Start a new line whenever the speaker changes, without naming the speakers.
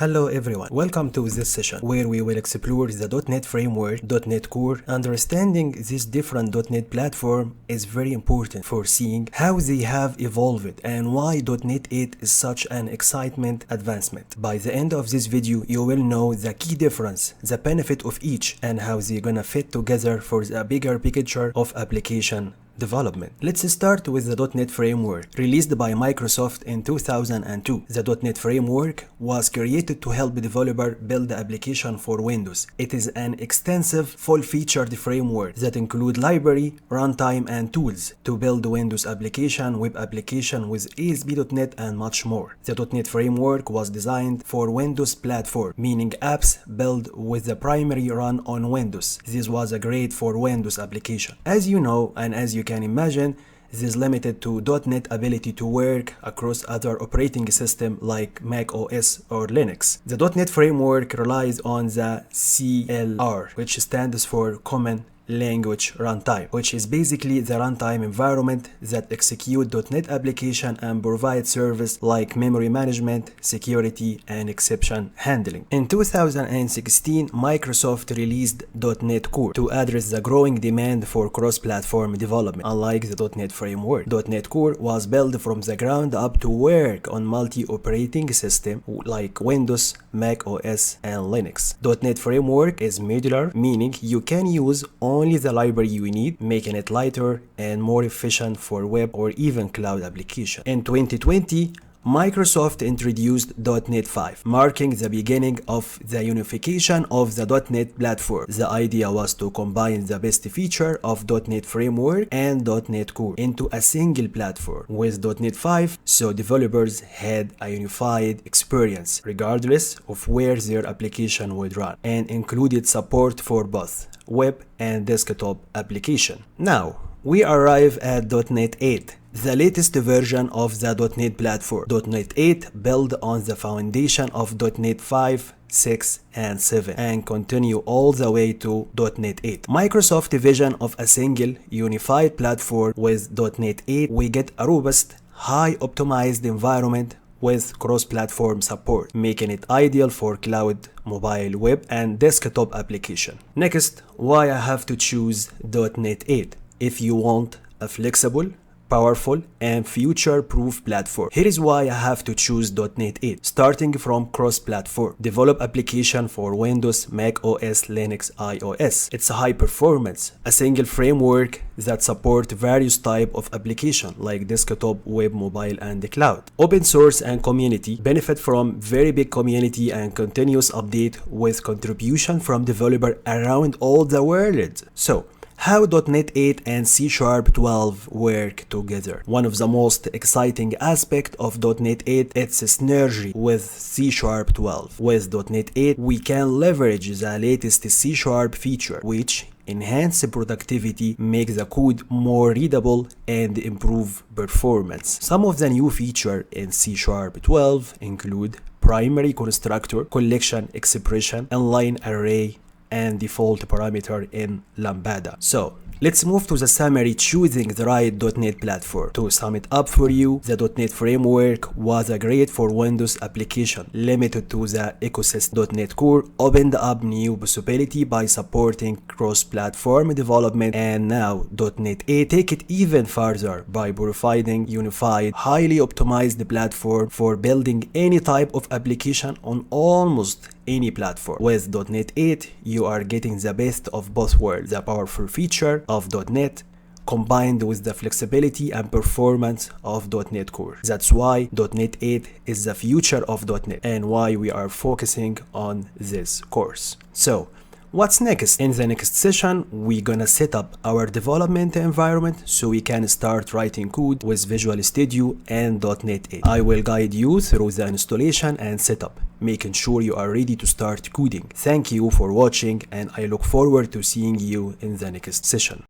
Hello everyone, welcome to this session where we will explore the .NET Framework, .NET Core. Understanding this different .NET platform is very important for seeing how they have evolved and why .NET 8 is such an excitement advancement. By the end of this video, you will know the key difference, the benefit of each, and how they're gonna fit together for the bigger picture of application development. Let's start with the .NET Framework. Released by Microsoft in 2002, the .NET Framework was created to help developers build the application for Windows. It is an extensive, full-featured framework that includes library, runtime, and tools to build Windows application, web application with ASP.NET, and much more. The .NET Framework was designed for Windows platform, meaning apps built with the primary run on Windows. This was great for Windows application. As you know, and as you can imagine, this is limited to .NET ability to work across other operating systems like Mac OS or Linux. The .NET Framework relies on the CLR, which stands for Common Language Runtime, which is basically the runtime environment that execute .NET application and provide service like memory management, security, and exception handling. In 2016, Microsoft released .NET Core to address the growing demand for cross-platform development. Unlike the .NET Framework, .NET Core was built from the ground up to work on multi-operating systems like Windows, Mac OS, and Linux. .NET Framework is modular, meaning you can use only the library you need, making it lighter and more efficient for web or even cloud application. In 2020, Microsoft introduced .NET 5, marking the beginning of the unification of the .NET platform. The idea was to combine the best feature of .NET Framework and .NET Core into a single platform with .NET 5, so developers had a unified experience regardless of where their application would run, and included support for both web and desktop application. Now, we arrive at .NET 8, the latest version of the .NET platform. .NET 8 built on the foundation of .NET 5, 6, and 7 and continue all the way to .NET 8. Microsoft's vision of a single unified platform with .NET 8, we get a robust, high optimized environment with cross-platform support, making it ideal for cloud, mobile, web, and desktop application. Next, why I have to choose .NET 8 if you want a flexible, powerful, and future-proof platform. Here is why I have to choose .NET 8. Starting from cross-platform, develop application for Windows, Mac OS, Linux, iOS. It's a high performance, a single framework that supports various types of application like desktop, web, mobile, and the cloud. Open source and community benefit from very big community and continuous update with contribution from developers around all the world. So, how .NET 8 and C#12 work together. One of the most exciting aspects of .NET 8 is synergy with C#12. With .NET 8, we can leverage the latest C# feature, which enhance productivity, make the code more readable, and improve performance. Some of the new features in C#12 include primary constructor, collection expression, inline array, and default parameter in Lambda. So, let's move to the summary, choosing the right .NET platform. To sum it up for you, the .NET Framework was great for Windows application, limited to the ecosystem. .NET Core opened up new possibility by supporting cross-platform development, and now .NET 8 take it even further by providing unified, highly optimized platform for building any type of application on almost any platform. With .NET 8, you are getting the best of both worlds, the powerful feature of .NET combined with the flexibility and performance of .NET Core. That's why .NET 8 is the future of .NET and why we are focusing on this course. So, what's next? In the next session, we're gonna set up our development environment so we can start writing code with Visual Studio and .NET 8. I will guide you through the installation and setup, making sure you are ready to start coding. Thank you for watching, and I look forward to seeing you in the next session.